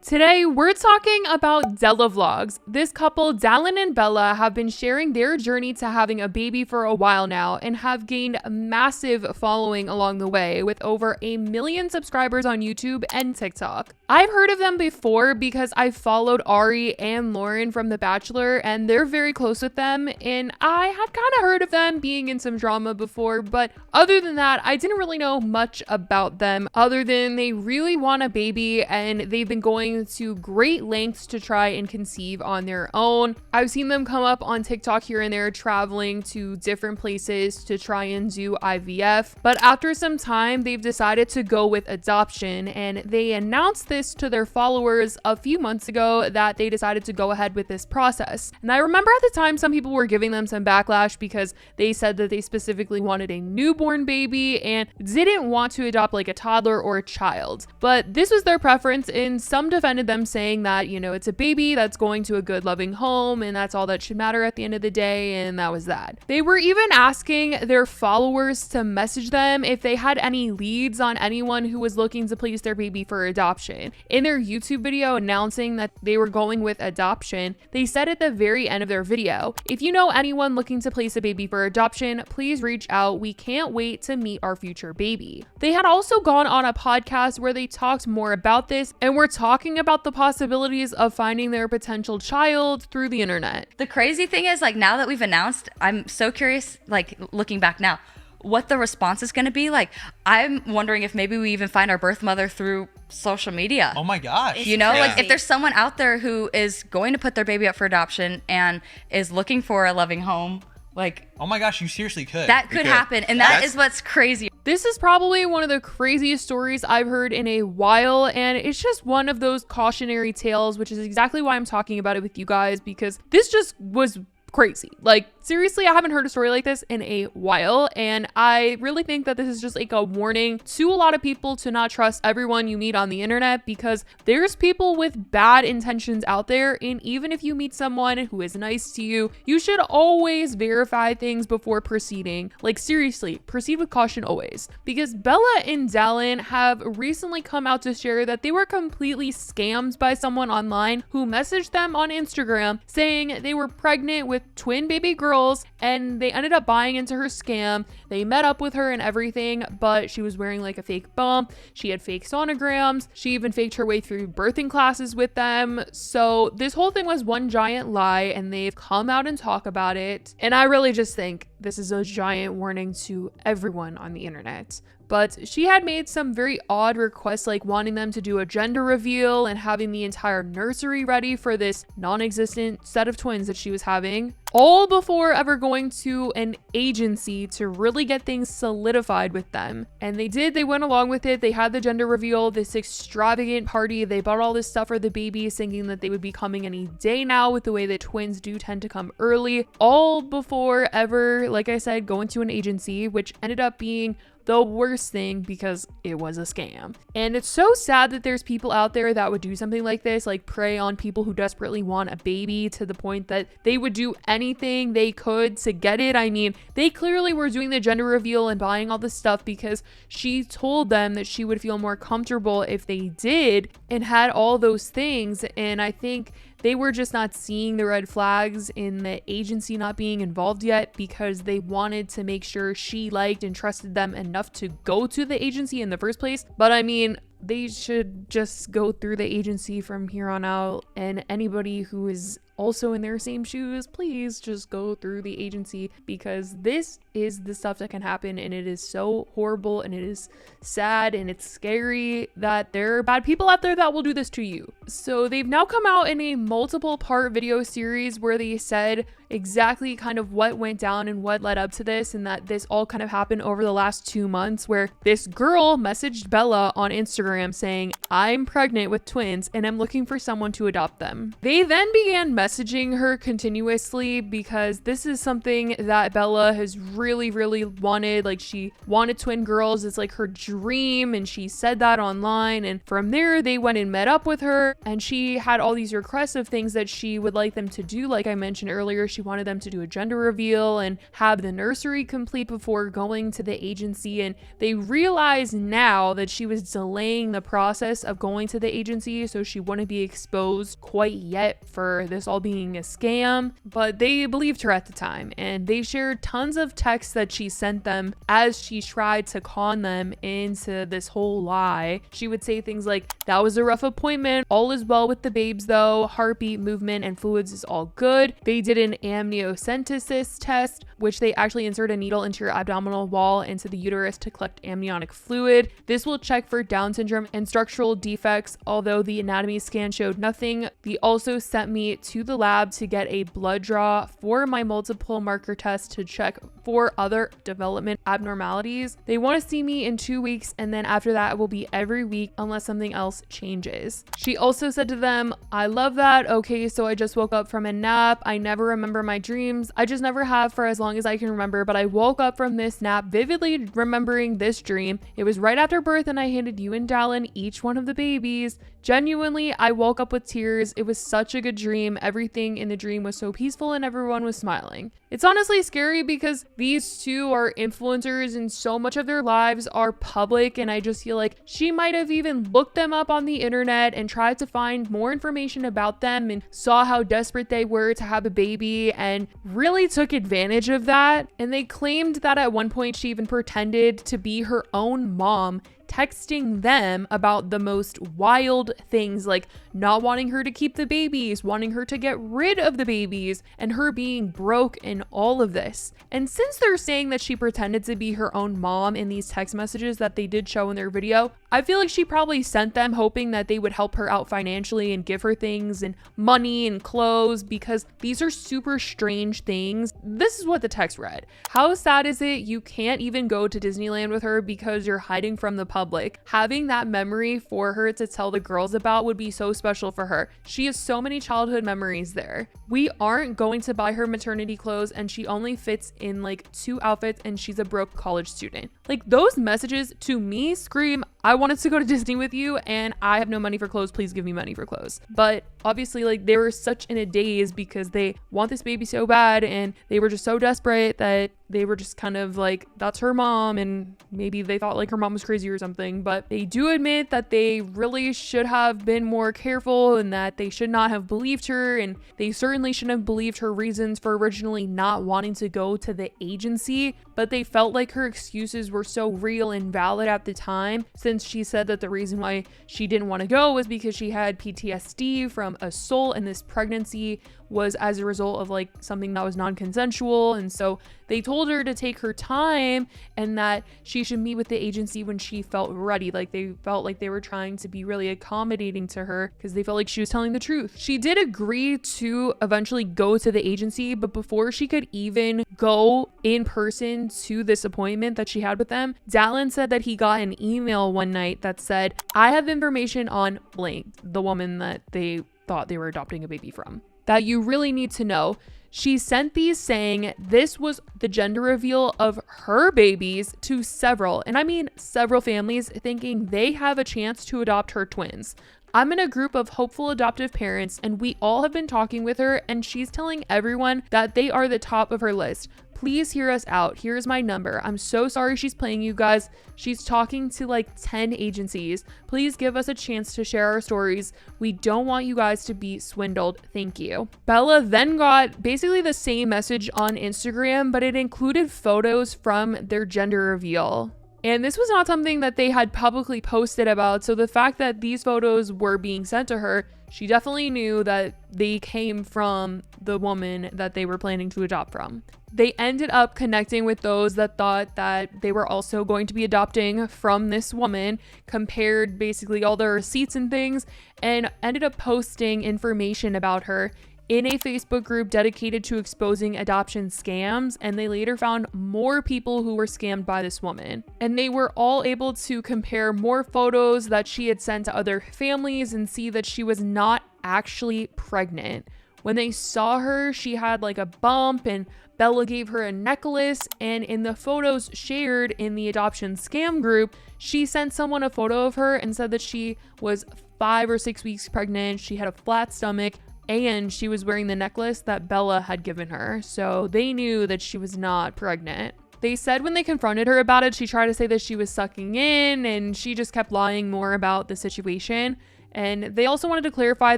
Today, we're talking about Della vlogs. This couple, Della and Bella, have been sharing their journey to having a baby for a while now and have gained a massive following along the way with over 1 million subscribers on YouTube and TikTok. I've heard of them before because I followed Ari and Lauren from The Bachelor and they're very close with them, and I had kind of heard of them being in some drama before, but other than that, I didn't really know much about them other than they really want a baby and they've been going to great lengths to try and conceive on their own. I've seen them come up on TikTok here and there traveling to different places to try and do IVF, but after some time they've decided to go with adoption, and they announced this to their followers a few months ago that they decided to go ahead with this process. And I remember at the time some people were giving them some backlash because they said that they specifically wanted a newborn baby and didn't want to adopt like a toddler or a child, but this was their preference, and some defended them saying that, you know, it's a baby that's going to a good loving home and that's all that should matter at the end of the day, and that was that. They were even asking their followers to message them if they had any leads on anyone who was looking to place their baby for adoption. In their YouTube video announcing that they were going with adoption, they said at the very end of their video, "If you know anyone looking to place a baby for adoption, please reach out. We can't wait to meet our future baby." They had also gone on a podcast where they talked more about this and were talking about the possibilities of finding their potential child through the internet. The crazy thing is, like, now that we've announced, I'm so curious, like, looking back now, what the response is going to be. Like, I'm wondering if maybe we even find our birth mother through social media. Oh my gosh. You know, like, if there's someone out there who is going to put their baby up for adoption and is looking for a loving home, like, oh my gosh, you seriously could. That could happen. And that is what's crazy. This is probably one of the craziest stories I've heard in a while, and it's just one of those cautionary tales, which is exactly why I'm talking about it with you guys, because this just was crazy. Like, seriously, I haven't heard a story like this in a while, and I really think that this is just like a warning to a lot of people to not trust everyone you meet on the internet, because there's people with bad intentions out there, and even if you meet someone who is nice to you, you should always verify things before proceeding. Like, seriously, proceed with caution always, because Bella and Dallin have recently come out to share that they were completely scammed by someone online who messaged them on Instagram saying they were pregnant with twin baby girls, and they ended up buying into her scam. They met up with her and everything, but she was wearing like a fake bump. She had fake sonograms. She even faked her way through birthing classes with them. So this whole thing was one giant lie, and they've come out and talk about it. And I really just think this is a giant warning to everyone on the internet. But she had made some very odd requests, like wanting them to do a gender reveal and having the entire nursery ready for this non-existent set of twins that she was having, all before ever going to an agency to really get things solidified with them. And they did. They went along with it. They had the gender reveal, this extravagant party. They bought all this stuff for the baby, thinking that they would be coming any day now with the way that twins do tend to come early, all before ever, like I said, going to an agency, which ended up being the worst thing because it was a scam. And it's so sad that there's people out there that would do something like this, like prey on people who desperately want a baby to the point that they would do anything they could to get it. I mean, they clearly were doing the gender reveal and buying all this stuff because she told them that she would feel more comfortable if they did and had all those things. And I think they were just not seeing the red flags in the agency not being involved yet, because they wanted to make sure she liked and trusted them enough to go to the agency in the first place. But I mean, they should just go through the agency from here on out, and anybody who is also in their same shoes, please just go through the agency, because this is the stuff that can happen, and it is so horrible, and it is sad, and it's scary that there are bad people out there that will do this to you. So they've now come out in a multiple part video series where they said exactly kind of what went down and what led up to this, and that this all kind of happened over the last 2 months, where this girl messaged Bella on Instagram saying, "I'm pregnant with twins and I'm looking for someone to adopt them." They then began messaging her continuously, because this is something that Bella has really wanted. Like, she wanted twin girls. It's like her dream, and she said that online. And from there, they went and met up with her, and she had all these requests of things that she would like them to do. Like I mentioned earlier, she wanted them to do a gender reveal and have the nursery complete before going to the agency. And they realized now that she was delaying delaying the process of going to the agency so she wouldn't be exposed quite yet for this all being a scam. But they believed her at the time, and they shared tons of texts that she sent them as she tried to con them into this whole lie. She would say things like, "That was a rough appointment. All is well with the babes though. Heartbeat, movement, and fluids is all good. They did an amniocentesis test, which they actually insert a needle into your abdominal wall into the uterus to collect amniotic fluid. This will check for Down syndrome and structural defects, although the anatomy scan showed nothing. They also sent me to the lab to get a blood draw for my multiple marker test to check for other development abnormalities. They want to see me in 2 weeks, and then after that it will be every week unless something else changes." She also said to them, "I love that. Okay, so I just woke up from a nap. I never remember my dreams. I just never have for as long as I can remember, but I woke up from this nap vividly remembering this dream. It was right after birth and I handed you and Dallin each one of the babies. Genuinely, I woke up with tears. It was such a good dream. Everything in the dream was so peaceful and everyone was smiling." It's honestly scary because these two are influencers and so much of their lives are public, and I just feel like she might have even looked them up on the internet and tried to find more information about them and saw how desperate they were to have a baby and really took advantage of that. And they claimed that at one point she even pretended to be her own mom, texting them about the most wild things, like not wanting her to keep the babies, wanting her to get rid of the babies, and her being broke in all of this. And since they're saying that she pretended to be her own mom in these text messages that they did show in their video, I feel like she probably sent them hoping that they would help her out financially and give her things and money and clothes, because these are super strange things. This is what the text read: "How sad is it you can't even go to Disneyland with her because you're hiding from the public? Having that memory for her to tell the girls about would be so special for her. She has so many childhood memories there. We aren't going to buy her maternity clothes and she only fits in like 2 outfits and she's a broke college student." Like, those messages to me scream, I wanted to go to Disney with you and I have no money for clothes. Please give me money for clothes. But obviously, like, they were such in a daze because they want this baby so bad and they were just so desperate that they were just kind of like, that's her mom, and maybe they thought like her mom was crazy or something. But they do admit that they really should have been more careful and that they should not have believed her, and they certainly shouldn't have believed her reasons for originally not wanting to go to the agency. But they felt like her excuses were so real and valid at the time, since she said that the reason why she didn't want to go was because she had PTSD from assault, and this pregnancy was as a result of like something that was non-consensual. And so they told her to take her time and that she should meet with the agency when she felt ready. Like, they felt like they were trying to be really accommodating to her because they felt like she was telling the truth. She did agree to eventually go to the agency, but before she could even go in person to this appointment that she had with them, Dallin said that he got an email one night that said, "I have information on blank," the woman that they thought they were adopting a baby from, "that you really need to know." She sent these saying this was the gender reveal of her babies to several, and I mean several families, thinking they have a chance to adopt her twins. "I'm in a group of hopeful adoptive parents and we all have been talking with her and she's telling everyone that they are the top of her list. Please hear us out. Here's my number. I'm so sorry she's playing you guys. She's talking to like 10 agencies. Please give us a chance to share our stories. We don't want you guys to be swindled. Thank you." Bella then got basically the same message on Instagram, but it included photos from their gender reveal. And this was not something that they had publicly posted about. So the fact that these photos were being sent to her, she definitely knew that they came from the woman that they were planning to adopt from. They ended up connecting with those that thought that they were also going to be adopting from this woman, compared basically all their receipts and things, and ended up posting information about her in a Facebook group dedicated to exposing adoption scams. And they later found more people who were scammed by this woman. And they were all able to compare more photos that she had sent to other families and see that she was not actually pregnant. When they saw her, she had like a bump, and Bella gave her a necklace. And in the photos shared in the adoption scam group, she sent someone a photo of her and said that she was 5 or 6 weeks pregnant. She had a flat stomach, and she was wearing the necklace that Bella had given her. So they knew that she was not pregnant. They said when they confronted her about it, she tried to say that she was sucking in, and she just kept lying more about the situation. And they also wanted to clarify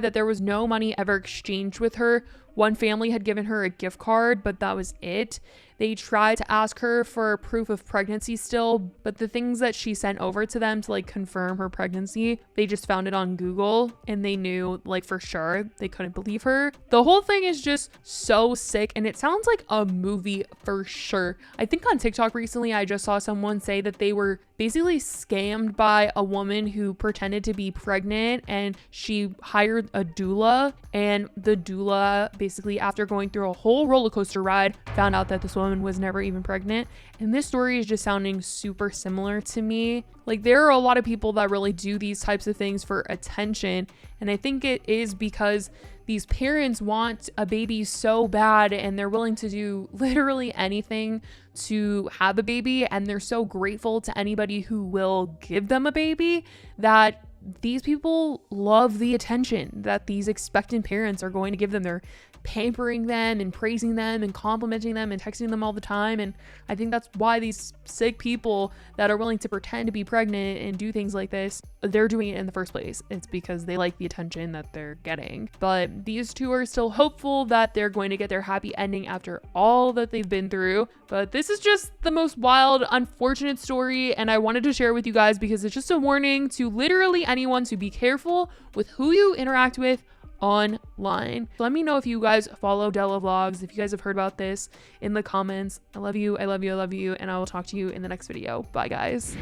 that there was no money ever exchanged with her. One family had given her a gift card, but that was it. They tried to ask her for proof of pregnancy still, but the things that she sent over to them to like confirm her pregnancy, they just found it on Google and they knew like for sure. They couldn't believe her. The whole thing is just so sick and it sounds like a movie for sure. I think on TikTok recently, I just saw someone say that they were basically scammed by a woman who pretended to be pregnant and she hired a doula, and the doula basically, after going through a whole roller coaster ride, found out that this woman was never even pregnant. And this story is just sounding super similar to me. Like, there are a lot of people that really do these types of things for attention, and I think it is because these parents want a baby so bad and they're willing to do literally anything to have a baby, and they're so grateful to anybody who will give them a baby that these people love the attention that these expectant parents are going to give them. They're pampering them and praising them and complimenting them and texting them all the time. And I think that's why these sick people that are willing to pretend to be pregnant and do things like this, they're doing it in the first place. It's because they like the attention that they're getting. But these two are still hopeful that they're going to get their happy ending after all that they've been through. But this is just the most wild, unfortunate story, and I wanted to share it with you guys because it's just a warning to literally anyone to be careful with who you interact with online. Let me know if you guys follow Della vlogs, if you guys have heard about this in the comments. I love you, I love you, I love you, and I will talk to you in the next video. Bye guys.